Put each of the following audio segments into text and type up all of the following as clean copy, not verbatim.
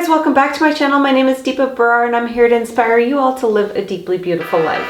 guys, welcome back to my channel. My name is Deepa Brar and I'm here to inspire you all to live a deeply beautiful life.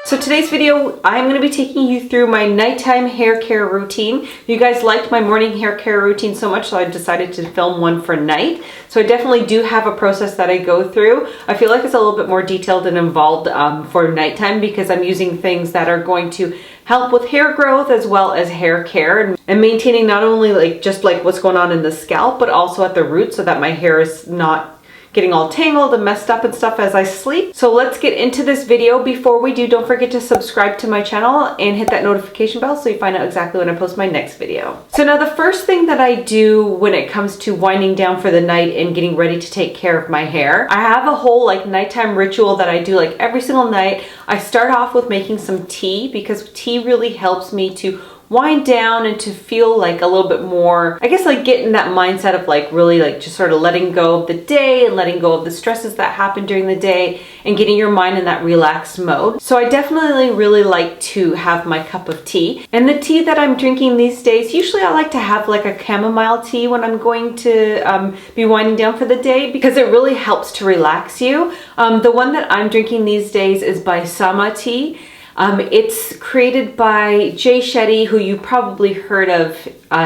So today's video, I'm going to be taking you through my nighttime hair care routine. You guys liked my morning hair care routine so much, so I decided to film one for night. So I definitely do have a process that I go through. I feel like it's a little bit more detailed and involved for nighttime because I'm using things that are going to help with hair growth as well as hair care and maintaining not only just what's going on in the scalp, but also at the root so that my hair is not getting all tangled and messed up and stuff as I sleep. So let's get into this video. Before we do, don't forget to subscribe to my channel and hit that notification bell so you find out exactly when I post my next video. So now the first thing that I do when it comes to winding down for the night and getting ready to take care of my hair, I have a whole nighttime ritual that I do every single night. I start off with making some tea because tea really helps me to wind down and to feel a little bit more, I guess, get in that mindset of really just sort of letting go of the day and letting go of the stresses that happen during the day and getting your mind in that relaxed mode. So I definitely really like to have my cup of tea. And the tea that I'm drinking these days, usually I like to have a chamomile tea when I'm going to be winding down for the day because it really helps to relax you. The one that I'm drinking these days is BioSil tea. It's created by Jay Shetty, who you probably heard of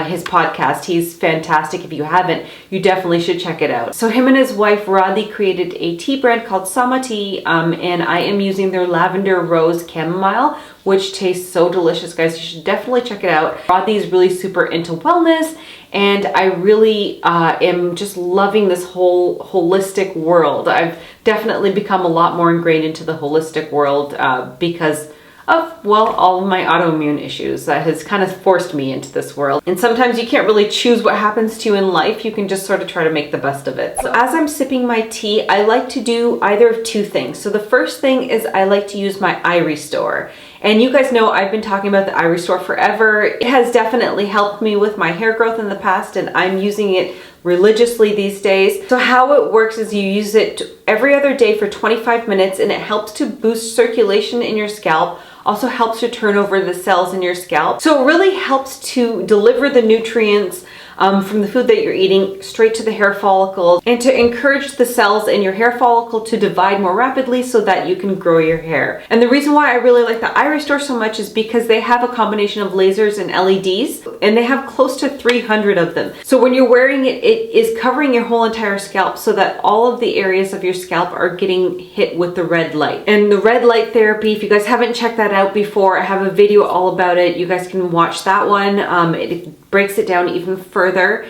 his podcast. He's fantastic. If you haven't, you definitely should check it out. So him and his wife Rodney created a tea brand called Sama Tea, and I am using their lavender rose chamomile, which tastes so delicious, guys. You should definitely check it out. Rodney's really super into wellness, and I really am just loving this whole holistic world. I've definitely become a lot more ingrained into the holistic world because of, well, all of my autoimmune issues. That has kind of forced me into this world. And sometimes you can't really choose what happens to you in life. You can just sort of try to make the best of it. So as I'm sipping my tea, I like to do either of two things. So the first thing is I like to use my eye restore. And you guys know I've been talking about the eye restore forever. It has definitely helped me with my hair growth in the past, and I'm using it religiously these days. So how it works is you use it every other day for 25 minutes, and it helps to boost circulation in your scalp. Also helps to turn over the cells in your scalp. So it really helps to deliver the nutrients from the food that you're eating straight to the hair follicles and to encourage the cells in your hair follicle to divide more rapidly so that you can grow your hair. And the reason why I really like the eye restore so much is because they have a combination of lasers and LEDs, and they have close to 300 of them. So when you're wearing it, it is covering your whole entire scalp so that all of the areas of your scalp are getting hit with the red light. And the red light therapy, if you guys haven't checked that out before, I have a video all about it. You guys can watch that one. It breaks it down even further.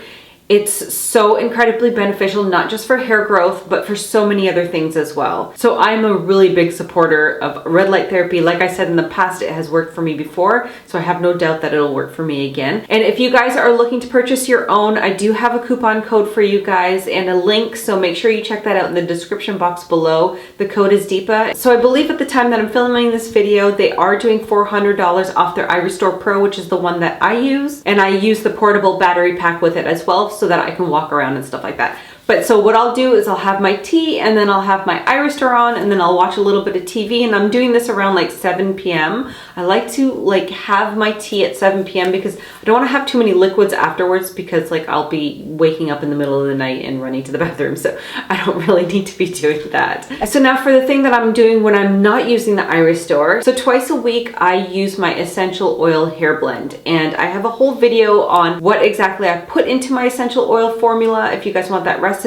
It's so incredibly beneficial, not just for hair growth, but for so many other things as well. So I'm a really big supporter of red light therapy. Like I said in the past, it has worked for me before, so I have no doubt that it'll work for me again. And if you guys are looking to purchase your own, I do have a coupon code for you guys and a link, so make sure you check that out in the description box below. The code is Deepa. So I believe at the time that I'm filming this video, they are doing $400 off their Eye Restore Pro, which is the one that I use. And I use the portable battery pack with it as well, so that I can walk around and stuff like that. But so what I'll do is I'll have my tea and then I'll have my eye restore on and then I'll watch a little bit of TV, and I'm doing this around 7 p.m. I like to have my tea at 7 p.m. because I don't want to have too many liquids afterwards because I'll be waking up in the middle of the night and running to the bathroom, so I don't really need to be doing that. So now for the thing that I'm doing when I'm not using the eye restore. So twice a week I use my essential oil hair blend, and I have a whole video on what exactly I put into my essential oil formula if you guys want that recipe.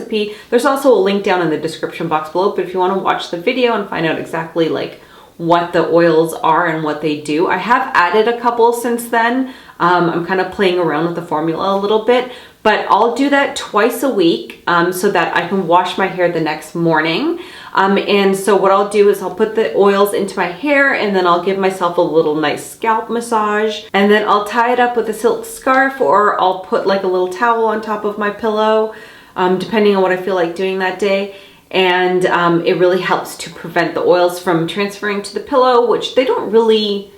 There's also a link down in the description box below, but if you want to watch the video and find out exactly what the oils are and what they do. I have added a couple since then. I'm kind of playing around with the formula a little bit, but I'll do that twice a week so that I can wash my hair the next morning. And so what I'll do is I'll put the oils into my hair, and then I'll give myself a little nice scalp massage, and then I'll tie it up with a silk scarf, or I'll put a little towel on top of my pillow, depending on what I feel like doing that day. And it really helps to prevent the oils from transferring to the pillow, which they don't really,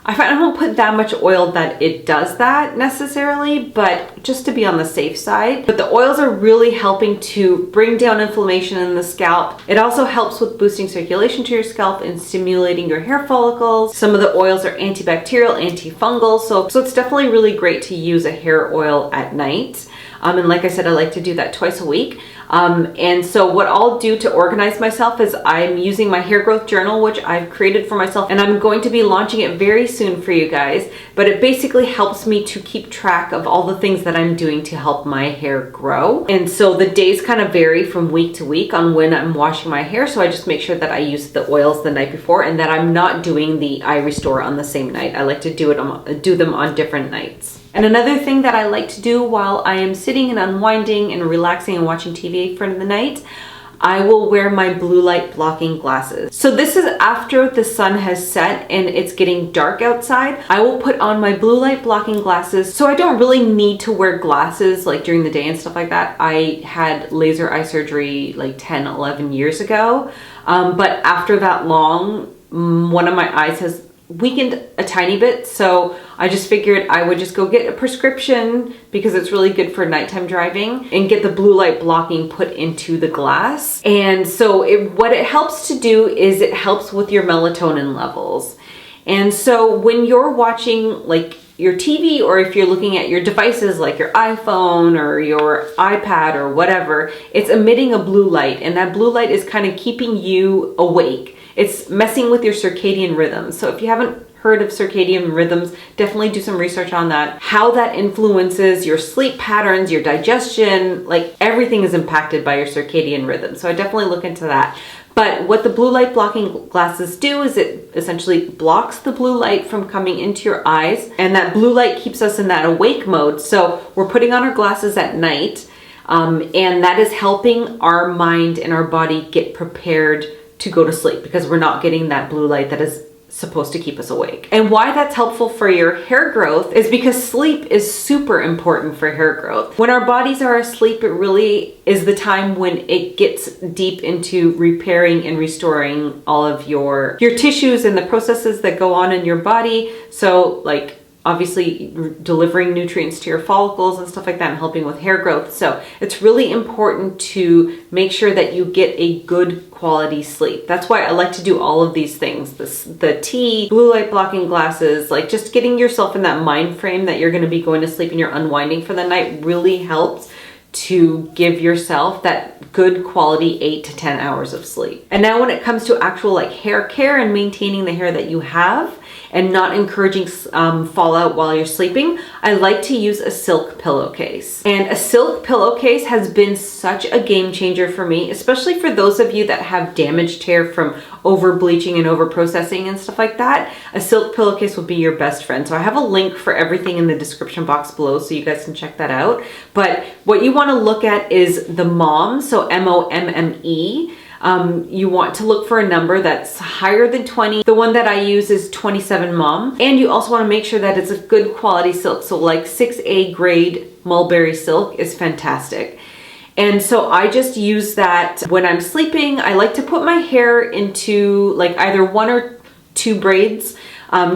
I find I don't put that much oil that it does that necessarily, but just to be on the safe side. But the oils are really helping to bring down inflammation in the scalp. It also helps with boosting circulation to your scalp and stimulating your hair follicles. Some of the oils are antibacterial, antifungal, so it's definitely really great to use a hair oil at night. And like I said, I like to do that twice a week. And so what I'll do to organize myself is I'm using my hair growth journal, which I've created for myself, and I'm going to be launching it very soon for you guys. But it basically helps me to keep track of all the things that I'm doing to help my hair grow. And so the days kind of vary from week to week on when I'm washing my hair. So I just make sure that I use the oils the night before and that I'm not doing the eye restore on the same night. I like to do them on different nights. And another thing that I like to do while I am sitting and unwinding and relaxing and watching TV for the night, I will wear my blue light blocking glasses. So this is after the sun has set and it's getting dark outside. I will put on my blue light blocking glasses. So I don't really need to wear glasses like during the day and stuff like that. I had laser eye surgery like 10, 11 years ago. But after that long, one of my eyes has weakened a tiny bit, so I just figured I would just go get a prescription because it's really good for nighttime driving and get the blue light blocking put into the glass. And so what it helps to do is it helps with your melatonin levels. And so when you're watching like your TV, or if you're looking at your devices like your iPhone or your iPad or whatever, it's emitting a blue light, and that blue light is kind of keeping you awake. It's messing with your circadian rhythms. So if you haven't heard of circadian rhythms, definitely do some research on that. How that influences your sleep patterns, your digestion, like everything is impacted by your circadian rhythm. So I definitely look into that. But what the blue light blocking glasses do is it essentially blocks the blue light from coming into your eyes, and that blue light keeps us in that awake mode. So we're putting on our glasses at night, and that is helping our mind and our body get prepared to go to sleep because we're not getting that blue light that is supposed to keep us awake. And why that's helpful for your hair growth is because sleep is super important for hair growth. When our bodies are asleep, it really is the time when it gets deep into repairing and restoring all of your tissues and the processes that go on in your body. So like obviously delivering nutrients to your follicles and stuff like that and helping with hair growth. So it's really important to make sure that you get a good quality sleep. That's why I like to do all of these things. The tea, blue light blocking glasses, like just getting yourself in that mind frame that you're going to be going to sleep and you're unwinding for the night really helps to give yourself that good quality 8 to 10 hours of sleep. And now when it comes to actual like hair care and maintaining the hair that you have and not encouraging fallout while you're sleeping, I like to use a silk pillowcase. And a silk pillowcase has been such a game changer for me, especially for those of you that have damaged hair from over bleaching and over processing and stuff like that. A silk pillowcase will be your best friend. So I have a link for everything in the description box below so you guys can check that out. But what you want to look at is the MOM, so MOMME. You want to look for a number that's higher than 20. The one that I use is 27 MOM. And you also want to make sure that it's a good quality silk. So like 6A grade mulberry silk is fantastic. And so I just use that when I'm sleeping. I like to put my hair into like either 1 or 2 braids,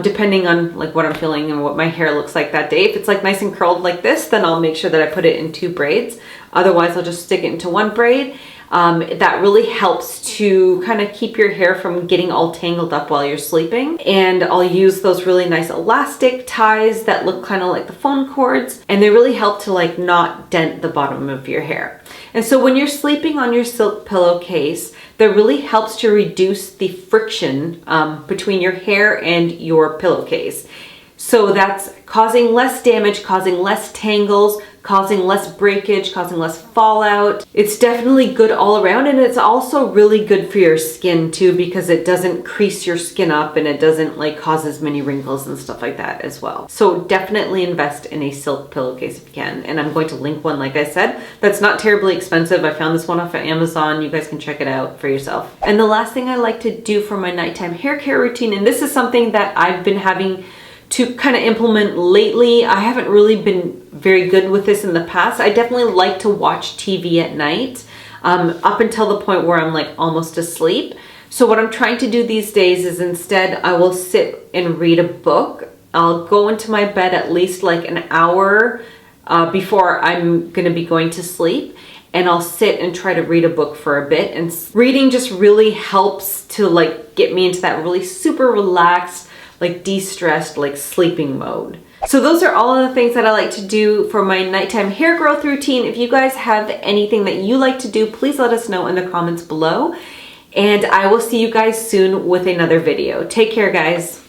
depending on like what I'm feeling and what my hair looks like that day. If it's like nice and curled like this, then I'll make sure that I put it in 2 braids. Otherwise, I'll just stick it into 1 braid. That really helps to kind of keep your hair from getting all tangled up while you're sleeping. And I'll use those really nice elastic ties that look kind of like the phone cords, and they really help to like not dent the bottom of your hair. And so when you're sleeping on your silk pillowcase, that really helps to reduce the friction between your hair and your pillowcase. So that's causing less damage, causing less tangles, causing less breakage, causing less fallout. It's definitely good all around, and it's also really good for your skin too because it doesn't crease your skin up and it doesn't like cause as many wrinkles and stuff like that as well. So definitely invest in a silk pillowcase if you can. And I'm going to link one, like I said, that's not terribly expensive. I found this one off of Amazon. You guys can check it out for yourself. And the last thing I like to do for my nighttime hair care routine, and this is something that I've been having to kind of implement lately. I haven't really been very good with this in the past. I definitely like to watch TV at night up until the point where I'm like almost asleep. So what I'm trying to do these days is instead I will sit and read a book. I'll go into my bed at least like an hour before I'm gonna be going to sleep, and I'll sit and try to read a book for a bit. And reading just really helps to like get me into that really super relaxed, like de-stressed, like sleeping mode. So those are all of the things that I like to do for my nighttime hair growth routine. If you guys have anything that you like to do, please let us know in the comments below. And I will see you guys soon with another video. Take care, guys.